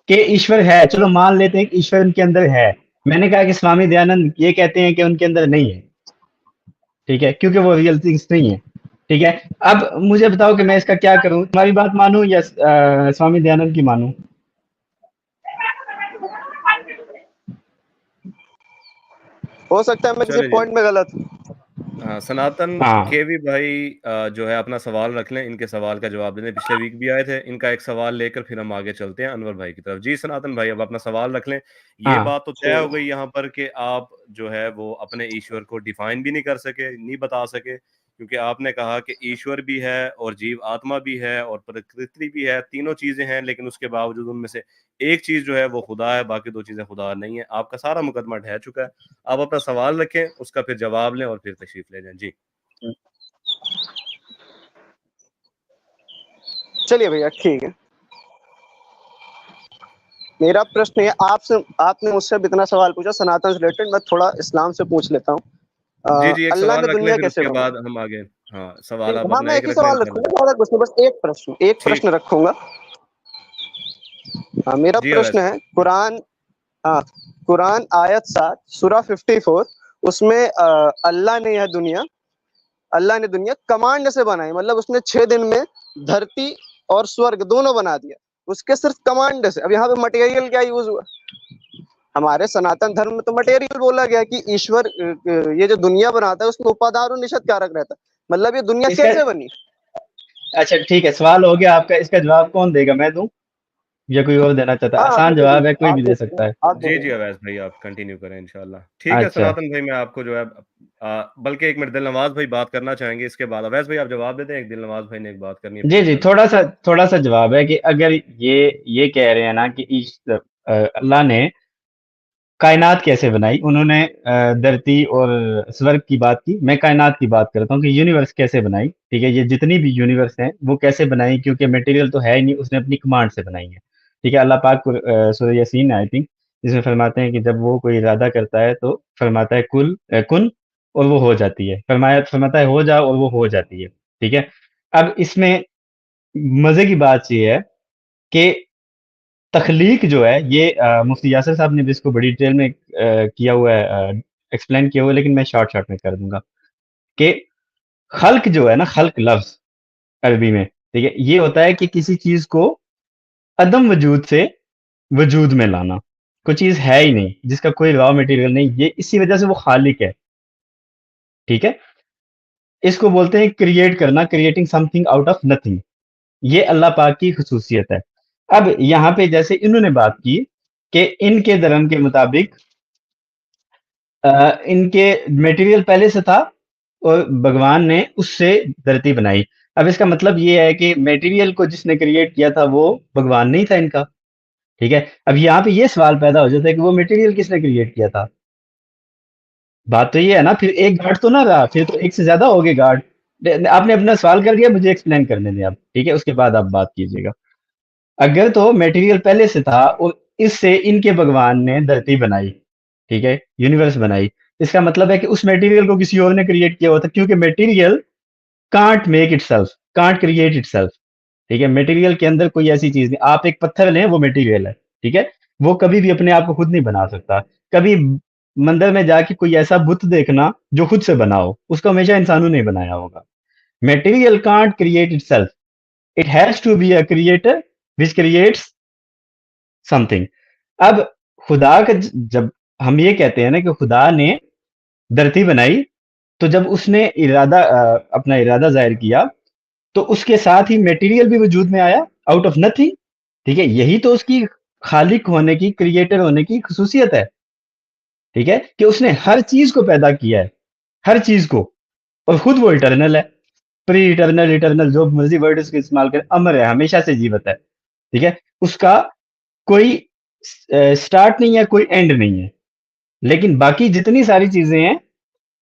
कि ईश्वर है, चलो मान लेते हैं कि ईश्वर उनके अंदर है। मैंने कहा कि स्वामी दयानंद ये कहते हैं कि उनके अंदर नहीं है, ठीक है, क्योंकि वो रियल थिंग्स नहीं है, ठीक है। अब मुझे बताओ कि मैं इसका क्या करूं, तुम्हारी बात मानूं या स्वामी दयानंद की मानूं? हो सकता है मैं किसी चलिए जी। पॉइंट में गलत हूँ। हाँ, सनातन हाँ, के भी भाई जो है अपना सवाल रख लें, इनके सवाल का जवाब देने पिछले वीक भी आए थे। इनका एक सवाल लेकर फिर हम आगे चलते हैं अनवर भाई की तरफ। जी सनातन भाई, अब अपना सवाल रख लें। ये हाँ, बात तो तय हो गई यहाँ पर कि आप जो है वो अपने ईश्वर को डिफाइन भी नहीं कर सके, नहीं बता सके, क्योंकि आपने कहा कि ईश्वर भी है और जीव आत्मा भी है और प्रकृति भी है, तीनों चीजें हैं, लेकिन उसके बावजूद उनमें से एक चीज जो है वो खुदा है, बाकी दो चीजें खुदा नहीं है। आपका सारा मुकदमा ढह चुका है। आप अपना सवाल रखें, उसका फिर जवाब लें और फिर तशरीफ ले जाएं। जी। चलिए भैया, ठीक है। मेरा प्रश्न है आपसे, आपने मुझसे अब इतना सवाल पूछा सनातन से रिलेटेड, मैं थोड़ा इस्लाम से पूछ लेता हूँ। जी जी, एक अल्लाह सवाल ने रख लें दुनिया फिर कैसे उसके बनाई? बाद हम आगे। हाँ, सवाल आप हाँ, अपना मैं एक एक ही रख लें, सवाल इंशाल्लाह। रखूंगा, ज्यादा कुछ नहीं, बस एक प्रश्न ठीक। रखूंगा। मेरा जी प्रश्न अवैस है कुरान, हाँ, कुरान आयत 7 सूरा 54 उसमें अल्लाह ने दुनिया कमांड से बनाई, मतलब उसने 6 दिन में धरती और स्वर्ग दोनों बना दिया, उसके सिर्फ कमांड से। अब यहाँ पे मटेरियल क्या यूज हुआ? हमारे सनातन धर्म में तो मटेरियल बोला गया कि ईश्वर ये जो दुनिया बनाता है उसमें उपादान और निषद कारक रहता है, मतलब ये दुनिया इसका कैसे बनी? अच्छा ठीक है, सवाल हो गया आपका, इसका जवाब कौन देगा, मैं दूं या कोई और देना चाहता है? हाँ, आसान जवाब है, कोई भी दे सकता है। आप दे जी, जी दीजिए। अवैस भाई आप कंटिन्यू करें इंशाल्लाह। ठीक है अच्छा सनातन भाई, मैं आपको जो है बल्कि 1 मिनट दिलनवाज भाई बात करना चाहेंगे, इसके बाद अवैस भाई आप जवाब दे दें, एक दिलनवाज भाई ने एक बात करनी है फिर जी जी, इंशाल्लाह। थोड़ा सा जवाब है कि अगर ये कह रहे हैं ना कि अल्लाह ने कायनात कैसे बनाई, उन्होंने धरती और स्वर्ग की बात की, मैं कायनात की बात करता हूँ कि यूनिवर्स कैसे बनाई। ठीक है, ये जितनी भी यूनिवर्स हैं वो कैसे बनाई, क्योंकि मटेरियल तो है ही नहीं, उसने अपनी कमांड से बनाई है। ठीक है, अल्लाह पाक सूरह यासीन आई थिंक, जिसमें फरमाते हैं कि जब वो कोई इरादा करता है तो फरमाता है कुन, और वो हो जाती है, फरमाता है हो जा, और वो हो जाती है। ठीक है, अब इसमें मजे की बात ये है कि तख्लीक जो है ये मुफ्ती यासिर साहब ने भी इसको बड़ी डिटेल में किया हुआ है, एक्सप्लेन किया हुआ है, लेकिन मैं शॉर्ट में कर दूंगा कि खल्क जो है ना, खल्क लफ्ज अरबी में, ठीक है, ये होता है कि किसी चीज को अदम वजूद से वजूद में लाना। कोई चीज है ही नहीं, जिसका कोई रॉ मटेरियल नहीं, ये इसी वजह से वो खालिक है। ठीक है, इसको बोलते हैं क्रिएट करना, creating something out of nothing. ये अल्लाह पाक की खुसूसियत है। अब यहाँ पे जैसे इन्होंने बात की कि इनके धर्म के मुताबिक इनके मटेरियल पहले से था और भगवान ने उससे धरती बनाई। अब इसका मतलब ये है कि मटेरियल को जिसने क्रिएट किया था वो भगवान नहीं था इनका। ठीक है, अब यहाँ पे ये सवाल पैदा हो जाता है कि वो मटेरियल किसने क्रिएट किया था। बात तो ये है ना, फिर एक गार्ड तो ना रहा, फिर तो एक से ज्यादा हो गए गार्ड। आपने अपना सवाल कर दिया, मुझे एक्सप्लेन करने दें आप, ठीक है, उसके बाद आप बात कीजिएगा। अगर तो मटेरियल पहले से था और इससे इनके भगवान ने धरती बनाई, ठीक है, यूनिवर्स बनाई, इसका मतलब है कि उस मटेरियल को किसी और ने क्रिएट किया हुआ था, क्योंकि material can't make itself, can't create itself. ठीक है, मटेरियल के अंदर कोई ऐसी चीज नहीं, आप एक पत्थर लें वो मटेरियल है, ठीक है, वो कभी भी अपने आप को खुद नहीं बना सकता। कभी मंदिर में जाके कोई ऐसा बुत देखना जो खुद से बना हो, उसको हमेशा इंसानों ने बनाया होगा। Material can't create itself, it has to be a creator which creates something. अब खुदा का जब हम ये कहते हैं ना कि खुदा ने धरती बनाई, तो जब उसने अपना इरादा जाहिर किया, तो उसके साथ ही मटेरियल भी वजूद में आया आउट ऑफ नथिंग। ठीक है, यही तो उसकी खालिक होने की, क्रिएटर होने की खुसूसियत है। ठीक है, कि उसने हर चीज को पैदा किया है, हर चीज को, और खुद वो इटर्नल है, प्री इटर्नल, इटर्नल, जो मर्जी वर्ड इसको इस्तेमाल करें, अमर है, हमेशा से जीवित है। ठीक है, उसका कोई स्टार्ट नहीं है, कोई एंड नहीं है। लेकिन बाकी जितनी सारी चीजें हैं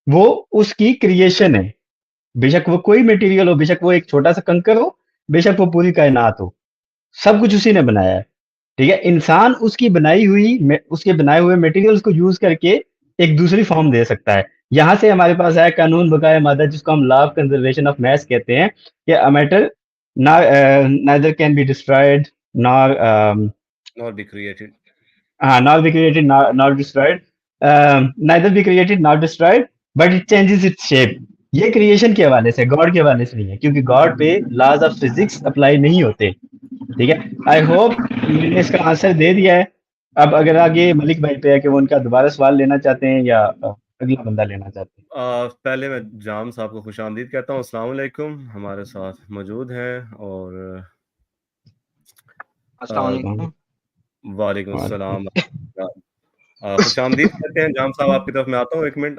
वो उसकी क्रिएशन है। बेशक वो कोई मटेरियल हो, बेशक वो एक छोटा सा कंकर हो, बेशक वो पूरी कायनात हो, सब कुछ उसी ने बनाया है। ठीक है, इंसान उसके बनाए हुए मटेरियल्स को यूज करके एक दूसरी फॉर्म दे सकता है। यहां से हमारे पास है कानून बकाया मादा, जिसको हम law of conservation of mass कहते हैं, कि a matter neither can be destroyed nor not be created. not be created, not destroyed, neither be created, not destroyed, but it changes its shape। ये क्रिएशन के हवाले से, God के हवाले से नहीं है, क्योंकि गॉड पे लॉज ऑफ फिजिक्स अप्लाई नहीं होते। ठीक है, आई होप मैंने इसका आंसर दे दिया है। अब अगर आगे मलिक भाई पे है कि वो उनका दोबारा सवाल लेना चाहते हैं या अगला बंदा लेना चाहते हैं। पहले मैं जाम साहब को खुशामदीद कहता हूँ, अस्सलाम वालेकुम, हमारे साथ मौजूद हैं, और अस्सलाम वालेकुम। वालेकुम वालेकुम। अस्सलाम। खुशामदीद कहते हैं जाम साहब, आपकी तरफ मैं आता हूँ 1 मिनट।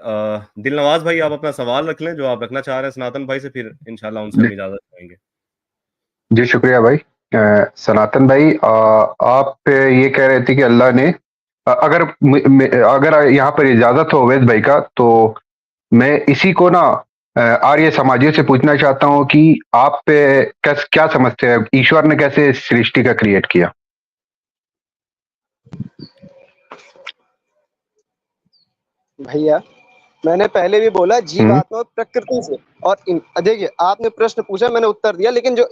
दिलनवाज भाई आप अपना सवाल रख लें जो आप रखना चाह रहे हैं सनातन भाई से, फिर इंशाल्लाह उनसे हम इजाजत चाहेंगे। जी शुक्रिया भाई। सनातन भाई, आप ये कह रहे थे कि अल्लाह ने अगर यहाँ पर इजाजत हो अवैध भाई का, तो मैं इसी को ना आर्य समाजियों से पूछना चाहता हूँ कि आप क्या समझते हैं, ईश्वर ने कैसे सृष्टि का क्रिएट किया? भैया मैंने पहले भी बोला जीवात्मा प्रकृति से। और देखिए आपने प्रश्न पूछा, मैंने उत्तर दिया, लेकिन जो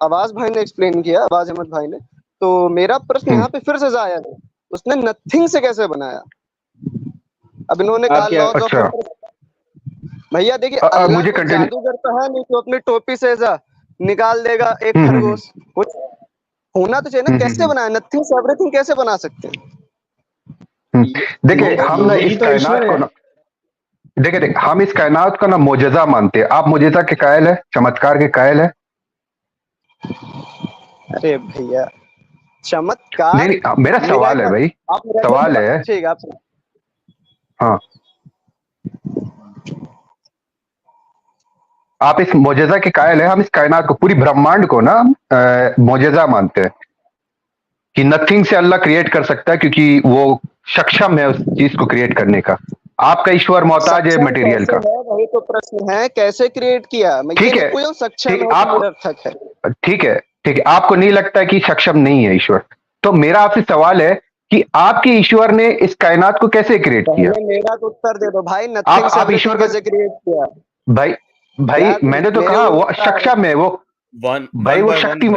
आवाज भाई ने एक्सप्लेन किया, आवाज अहमद भाई ने, तो मेरा प्रश्न यहाँ पे फिर से जाया है, उसने नथिंग से कैसे बनाया? अब इन्होंने कहा लॉज ऑफ, भैया देखिए अल्लाह मुझे कोई जादूगर तो है नहीं तो अपनी टोपी से ऐसा निकाल देगा एक खरगोश, कुछ होना तो चाहिए ना। कैसे बनाया? नथिंग से एवरीथिंग कैसे बना सकते हैं? देखिए हम ना इस कायनात को ना, देखिए हम इस कायनात को ना मोजज़ा मानते हैं। आप मोजज़ा के कायल है, चमत्कार के कायल है? अरे भैया चमत्कार नहीं, मेरा सवाल है भाई, सवाल है। ठीक है, आप हाँ, आप इस मोजज़ा के कायल है। हम इस कायनात को, पूरी ब्रह्मांड को ना मोजज़ा मानते हैं कि नथिंग से अल्लाह क्रिएट कर सकता है, क्योंकि वो सक्षम है उस चीज को क्रिएट करने का। आपका ईश्वर मोहताज है मटेरियल का। वही तो प्रश्न है, कैसे क्रिएट किया? ठीक है, सक्षम आप ठीक है, ठीक है, आपको नहीं लगता कि सक्षम नहीं है ईश्वर, तो मेरा आपसे सवाल है कि आपके ईश्वर ने इस कायनात को कैसे क्रिएट किया? मेरा तो उत्तर दे दो भाई, नथिंग से आप ईश्वर कैसे क्रिएट किया? भाई मैंने तो कहा वो सक्षम है, वो भाई वो शक्ति।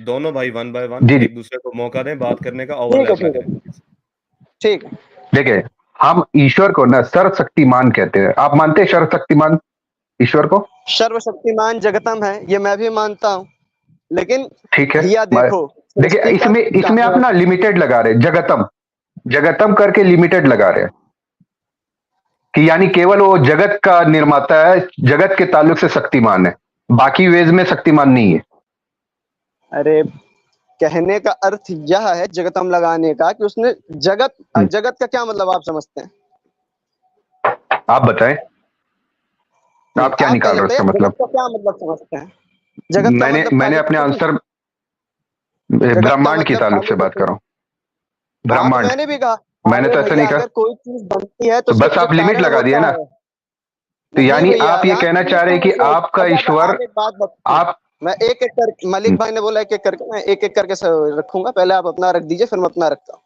दोनों भाई वन बाय वन एक दूसरे को मौका दें बात करने का, ओवरलैप ठीक है। देखिए हम ईश्वर को ना सर्वशक्तिमान कहते हैं। आप मानते हैं सर्वशक्तिमान ईश्वर को? सर्वशक्तिमान जगतम है, ये मैं भी मानता हूँ, लेकिन ठीक है, भैया देखो, देखिए इसमें आप ना लिमिटेड लगा रहे, जगतम करके लिमिटेड लगा रहे हैं कि यानी केवल वो जगत का निर्माता है, जगत के ताल्लुक से शक्तिमान है, बाकी वेज में शक्तिमान नहीं है। अरे कहने का अर्थ यह है जगतम लगाने का कि उसने जगत का क्या मतलब आप समझते हैं? आप बताएं, आप क्या निकाल रहे हो उसका मतलब? क्या मतलब समझते हैं जगत? मैंने अपने आंसर ब्रह्मांड के ताल्लुक से बात कर रहा हूँ। ब्रह्मांड मैंने भी कहा, मैंने तो ऐसा नहीं कहा। अगर कोई चीज बनती है तो बस आप लिमिट लगा दिए ना, तो यानी आप ये कहना चाह रहे हैं कि आपका ईश्वर, आप मैं एक एक करके, मलिक भाई ने बोला एक एक करके, मैं एक एक करके रखूंगा, पहले आप अपना रख दीजिए फिर मैं अपना रखता हूँ।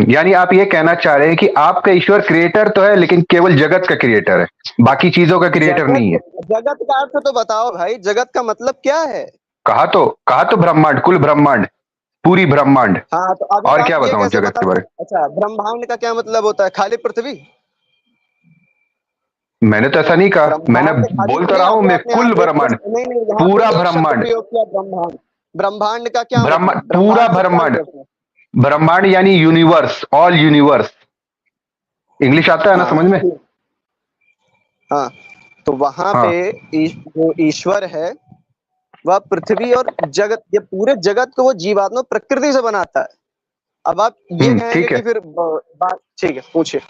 यानी आप ये कहना चाह रहे हैं कि आपका ईश्वर क्रिएटर तो है, लेकिन केवल जगत का क्रिएटर है, बाकी चीजों का क्रिएटर नहीं है। जगत का अर्थ तो बताओ भाई, जगत का मतलब क्या है? कहा तो ब्रह्मांड, कुल ब्रह्मांड, पूरी ब्रह्मांड। हाँ, तो और क्या बताऊं जगत के बारे में? अच्छा, ब्रह्मांड का क्या मतलब होता है? खाली पृथ्वी? मैंने तो ऐसा नहीं कहा, मैंने बोल तो रहा हूं मैं कुल ब्रह्मांड, पूरा ब्रह्मांड। ब्रह्मांड का क्या? पूरा ब्रह्मांड, ब्रह्मांड यानी यूनिवर्स, ऑल यूनिवर्स। इंग्लिश आता है ना समझ में? हाँ, तो वहां पे जो ईश्वर है वह पृथ्वी और जगत, ये पूरे जगत को वो जीवात्मा प्रकृति से बनाता है। अब आप ये कहेंगे कि फिर बात, ठीक है पूछिए।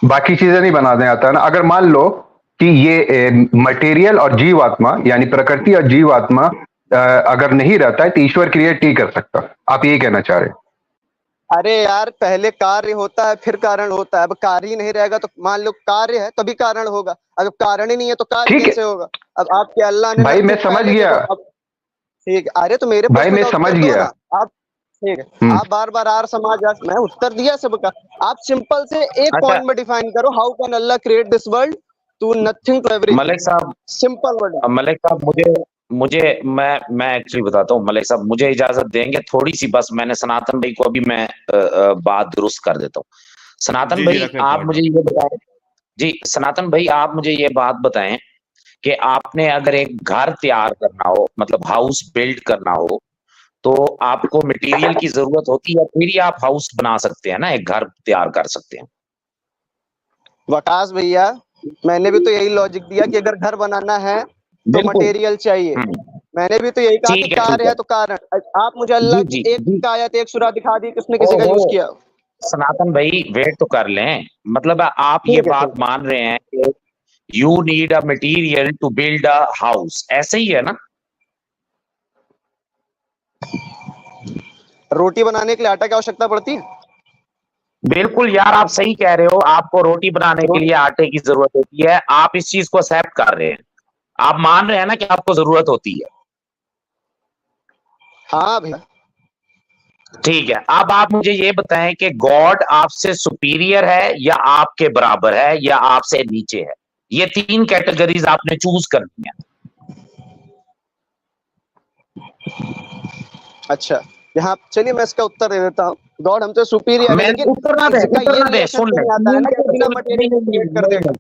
बाकी चीजें नहीं बनाने आता ना। अगर मान लो कि ये मटेरियल और जीवात्मा यानी प्रकृति और जीवात्मा अगर नहीं रहता है तो ईश्वर क्रिएट नहीं कर सकता, आप यही कहना चाह रहे हैं? अरे यार, पहले कार्य होता है फिर कारण होता है। अब कार्य ही नहीं रहेगा तो, मान लो कार्य है तभी कारण होगा, अगर कारण ही नहीं है तो कार्य कैसे होगा? अब आपके अल्लाह ने, भाई मैं समझ गया, ठीक है। अरे तो मेरे भाई मैं समझ गया, आप ठीक है, आप बार बार आर समाज, मैं उत्तर दिया सबका। आप सिंपल से एक पॉइंट में डिफाइन करो, हाउ कैन अल्लाह create this world to nothing to everything. Malik साहब, सिंपल वर्ड। मलिक साहब मुझे मैं एक्चुअली बताता हूँ। मलिक साहब मुझे इजाजत देंगे थोड़ी सी? बस मैंने सनातन भाई को अभी मैं बात दुरुस्त कर देता हूँ। सनातन भाई आप मुझे ये बताएं, जी सनातन भाई आप मुझे ये बात बताएं कि आपने अगर एक घर तैयार करना हो, मतलब हाउस बिल्ड करना हो, तो आपको मटेरियल की जरूरत होती है, फिर ही आप हाउस बना सकते हैं ना, एक घर तैयार कर सकते हैं। वकास भैया, मैंने भी तो यही लॉजिक दिया कि अगर घर बनाना है तो मटेरियल चाहिए। मैंने भी तो यही कहा कि कार्य है तो कारण। आप मुझे अल्लाह की एक आयत, एक सूरा दिखा दी किसने किसी का यूज किया? सनातन भाई वेट तो कर लें, मतलब आप ये बात मान रहे हैं कि you need a material to build a house, ऐसे ही है ना? रोटी बनाने के लिए आटा की आवश्यकता पड़ती है? बिल्कुल यार, आप सही कह रहे हो, आपको रोटी बनाने के लिए आटे की जरूरत होती है। आप इस चीज को एक्सेप्ट कर रहे हैं, आप मान रहे हैं ना कि आपको जरूरत होती है। हाँ भैया, ठीक है, अब आप मुझे ये बताएं कि गॉड आपसे सुपीरियर है या आपके बराबर है या आपसे नीचे है। ये 3 कैटेगरीज आपने चूज करनी है। अच्छा, यहाँ चलिए मैं इसका उत्तर दे देता हूँ। गॉड हमसे सुपीरियर है, मैं लेकिन उत्तर ना दे, इसका उत्तर ये ना दे, रिलेशन सुन ले, नहीं आता है ना कि बिना मटेरियल क्रिएट कर देगा।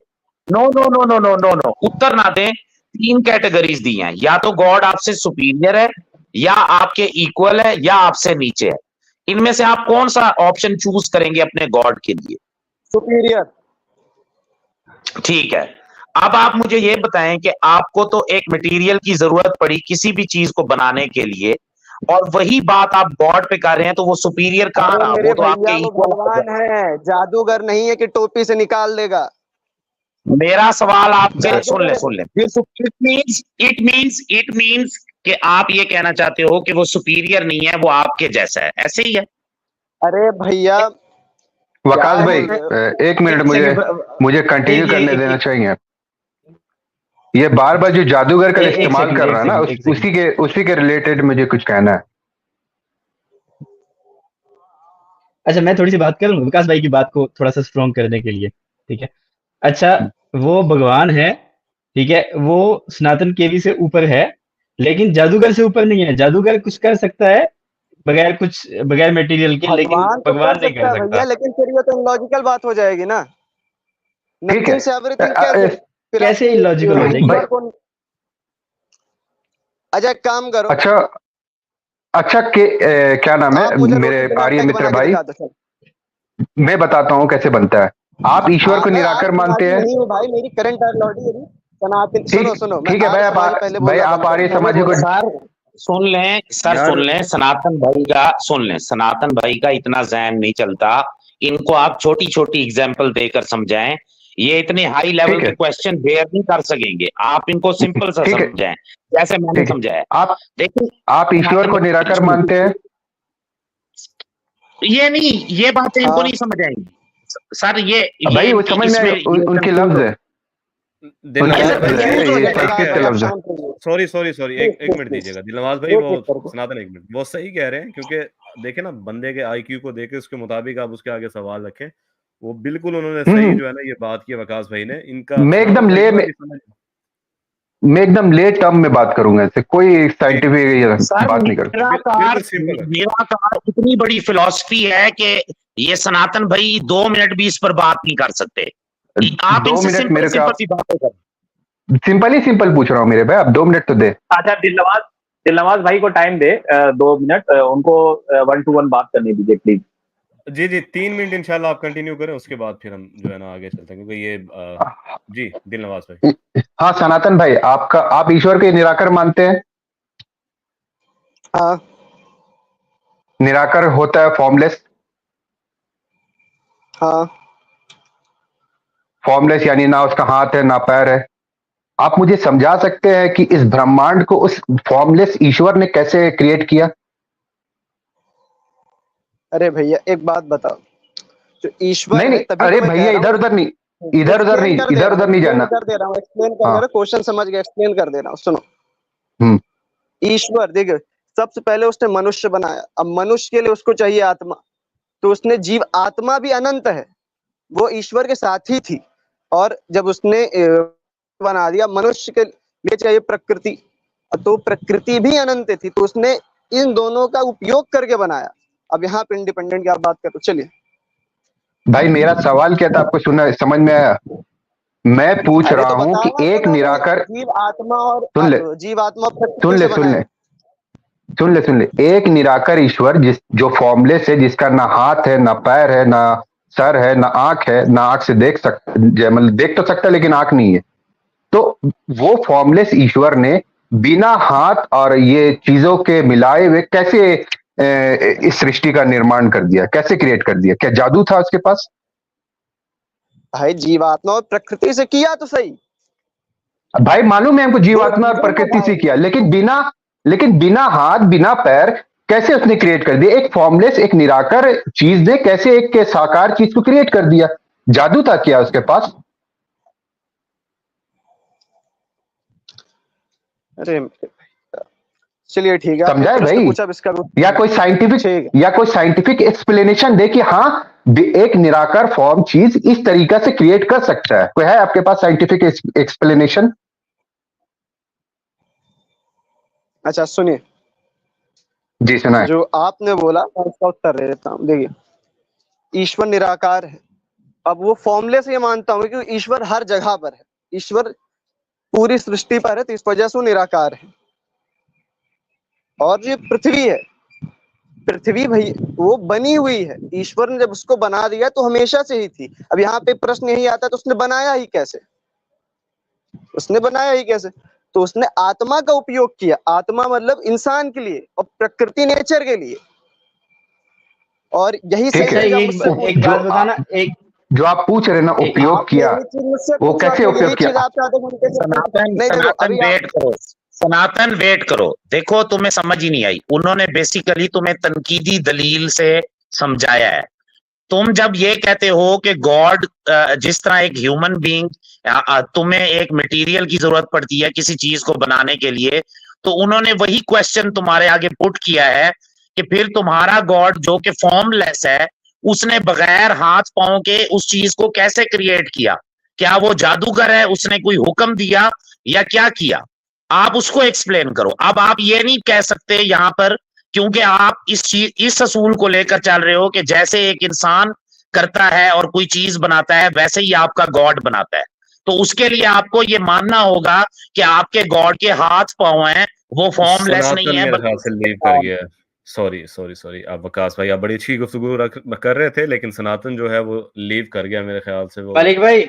No no no no no no no, उत्तर ना दे। 3 कैटेगरीज दी हैं, या तो गॉड आपसे सुपीरियर है, या आपके इक्वल है, या आपसे नीचे है। इनमें से आप कौन सा ऑप्शन चूज करेंगे अपने गॉड के लिए? सुपीरियर। ठीक है, अब आप मुझे ये बताएं कि आपको तो एक मटेरियल की जरूरत पड़ी किसी भी चीज को बनाने के लिए, और वही बात आप गॉड पे कर रहे हैं, तो वो सुपीरियर कहाँ अरे रहा? मेरे वो तो आपके भैया, वो इक्वल। भगवान है, जादूगर नहीं है कि टोपी से निकाल देगा। मेरा सवाल आपसे, जादूगर सुन ले, इट मीन्स कि आप ये कहना चाहते हो कि वो सुपीरियर नहीं है, वो आपके जैसा है, ऐसे ही है? अरे भैया, वकास भाई है? एक मिनट, मुझे कंटिन्यू करने देना चाहिए। ये बार बार जो जादूगर का इस्तेमाल कर रहा है ना, उसी के रिलेटेड मुझे कुछ कहना है। अच्छा, मैं थोड़ी सी बात करूं विकास भाई की बात को थोड़ा सा स्ट्रॉन्ग करने के लिए, ठीक है। अच्छा, वो भगवान है, ठीक है, वो सनातन केवी से ऊपर है, लेकिन जादूगर से ऊपर नहीं है। जादूगर कुछ कर सकता है बगैर मटेरियल के, लेकिन भगवान तो भगवान कर नहीं सकता कर है सकता। भैया, लेकिन फिर ये तो लॉजिकल बात हो जाएगी ना। ठीक है, नथिंग से एवरीथिंग कैसे? फिर आप कैसे इलॉजिकल हो जाएगी? ईश्वर को अच्छा एक काम करो, अच्छा क्या नाम आप है मुझे मेरे रोटी आर्य बना मित्र के भाई, दिखा दो सर। मैं बताता हूँ कैसे बनता है। आप ईश्वर को मैं निराकर आर्य मानते समाजी हैं? नहीं हूँ भाई, मेरी करंट आइडियोलॉजी है सनातन। सुनो, मैं ठीक है भाई, आर्य समाजी पहले बोल भाई रहा आप था, आर्य मैंने समाजी को, बोला। सर सुन लें, सुन लें, सनातन भाई का सुन लें, सनातन भाई का इतना ज़हन नहीं चलता। इनको आप छोटी छोटी एग्जाम्पल देकर समझाएं। ये इतने हाई लेवल के क्वेश्चन बेयर नहीं कर सकेंगे, आप इनको सिंपल सा ठीक है, समझाएं जैसे मैंने समझाया। देखिए, आप ईश्वर को निराकर मानते हैं? ये नहीं, ये बातें इनको हाँ। नहीं समझ आएंगी सर। ये भाई वो समझ में उनके लफ्ज है, उनके लफ्ज है, ये संस्कृत लफ्ज है। सॉरी एक मिनट दीजिएगा दिलनवाज भाई, वो सनातन एक मिनट, वो सही कह रहे हैं, क्योंकि देखे ना बंदे के आईक्यू को देखे उसके मुताबिक आप उसके आगे सवाल रखें। वो बिल्कुल उन्होंने सही जो है ना ये बात की वकास भाई ने, इनका मैं एकदम ले टर्म में बात करूंगा, इससे कोई साइंटिफिक बात नहीं करूंगा। निराकार इतनी बड़ी फिलॉसफी है कि ये सनातन भाई 2 मिनट भी इस पर बात नहीं कर सकते। आप 2 इनसे मिनट मेरे सिंपल सी बातें करें। सिंपल पूछ रहा हूँ मेरे भाई, आप 2 मिनट तो दे। अच्छा, दिलनवाज भाई को टाइम दे 2 मिनट, उनको 1 to 1 बात करने दीजिए प्लीज। जी 3 मिनट इंशाल्लाह आप कंटिन्यू करें, उसके बाद फिर हम जो है ना आगे चलते हैं, क्योंकि ये जी दिलनवाज भाई। हाँ सनातन भाई, आप ईश्वर के निराकर मानते हैं? हाँ। निराकर होता है फॉर्मलेस। हाँ। फॉर्मलेस यानी ना उसका हाथ है ना पैर है। आप मुझे समझा सकते हैं कि इस ब्रह्मांड को उस फॉर्मलेस ईश्वर ने कैसे क्रिएट किया? अरे भैया एक बात बताओ, जो ईश्वर नहीं, अरे भैया इधर उधर नहीं जाना। कर दे रहा हूँ, एक्सप्लेन कर दे रहा हूँ, क्वेश्चन समझ गए, एक्सप्लेन कर दे रहा हूँ, सुनो। ईश्वर देखिए, सबसे पहले उसने मनुष्य बनाया, अब मनुष्य के लिए उसको चाहिए आत्मा, तो उसने जीव आत्मा भी अनंत है, वो ईश्वर के साथ ही थी। और जब उसने बना दिया, मनुष्य के लिए चाहिए प्रकृति, तो प्रकृति भी अनंत थी, तो उसने इन दोनों का उपयोग करके बनाया। अब यहाँ पे इंडिपेंडेंट की आप बात करो, चलिए। भाई मेरा सवाल क्या था, आपको समझ में आया? मैं पूछ रहा हूं कि एक निराकर जीव आत्मा और सुन ले, एक निराकर ईश्वर जो फॉर्मलेस है, जिसका ना हाथ है ना पैर है ना सर है ना आंख है, ना आंख से देख तो सकता लेकिन आंख नहीं है, तो वो फॉर्मलेस ईश्वर ने बिना हाथ और ये चीजों के मिलाए हुए कैसे इस सृष्टि का निर्माण कर दिया, कैसे क्रिएट कर दिया? क्या जादू था उसके पास? भाई जीवात्मा और प्रकृति से किया तो सही भाई, मालूम है हमको जीवात्मा और प्रकृति से किया, लेकिन बिना हाथ बिना पैर कैसे उसने क्रिएट कर दिया? एक फॉर्मलेस, एक निराकर चीज ने कैसे एक साकार चीज को क्रिएट कर दिया? जादू था क्या उसके पास? अरे चलिए ठीक है, आपने समझाए प्रश्न भाई? पूछा, अब इसका या कोई साइंटिफिक ठीक या कोई साइंटिफिक एक्सप्लेनेशन दे कि हाँ एक निराकार फॉर्म चीज इस तरीका से क्रिएट कर सकता है। कोई है आपके पास साइंटिफिक एक्सप्लेनेशन? अच्छा सुनिए, जी सुनाए। जो आपने बोला मैं उसका उत्तर दे देता हूँ। देखिए, ईश्वर निराकार है। अब वो फॉर्मूले से ये मानता हूँ कि ईश्वर हर जगह पर है, ईश्वर पूरी सृष्टि पर है, तो इस वजह से वो निराकार है। और ये पृथ्वी है, पृथ्वी भाई वो बनी हुई है, ईश्वर ने जब उसको बना दिया तो हमेशा से ही थी। अब यहाँ पे प्रश्न यही आता है, तो उसने बनाया ही कैसे? उसने बनाया ही कैसे? तो उसने आत्मा का उपयोग किया। आत्मा मतलब इंसान के लिए और प्रकृति नेचर के लिए। और यही ठीक सही है। चीज आप एक मुझसे पूछ एक बात बताना, एक जो आप पूछ रहे ना उपयोग आपने किया, यही चीज मुझसे वो पूछा, कैसे तो उपयोग यही किया? चीज आप आधे घंटे से सनातन नहीं देखो सनातन अभी आप वेट करो, सनातन वेट करो। देखो तुम्हें समझ ही नहीं आई, उन्होंने बेसिकली तुम्हें तनकीदी दलील से समझाया है। तुम जब ये कहते हो कि गॉड जिस तरह एक ह्यूमन बीइंग, तुम्हें एक मटेरियल की जरूरत पड़ती है किसी चीज को बनाने के लिए, तो उन्होंने वही क्वेश्चन तुम्हारे आगे पुट किया है कि फिर तुम्हारा गॉड जो कि फॉर्मलेस है, उसने बगैर हाथ पांव के उस चीज को कैसे क्रिएट किया? क्या वो जादूगर है, उसने कोई हुक्म दिया या क्या किया? आप उसको एक्सप्लेन करो। अब आप ये नहीं कह सकते यहां पर, क्योंकि आप इस असूल को लेकर चल रहे हो कि जैसे एक इंसान करता है और कोई चीज बनाता है, वैसे ही आपका गॉड बनाता है। तो उसके लिए आपको ये मानना होगा कि आपके गॉड के हाथ पांव हैं, वो फॉर्मलेस नहीं सनातन है, मेरे ख्याल से लीव कर गया है। सॉरी आप वकास भाई, आप बड़ी अच्छी गुफ्तगू कर रहे थे, लेकिन सनातन जो है वो लीव कर गया मेरे ख्याल से। वो मलिक भाई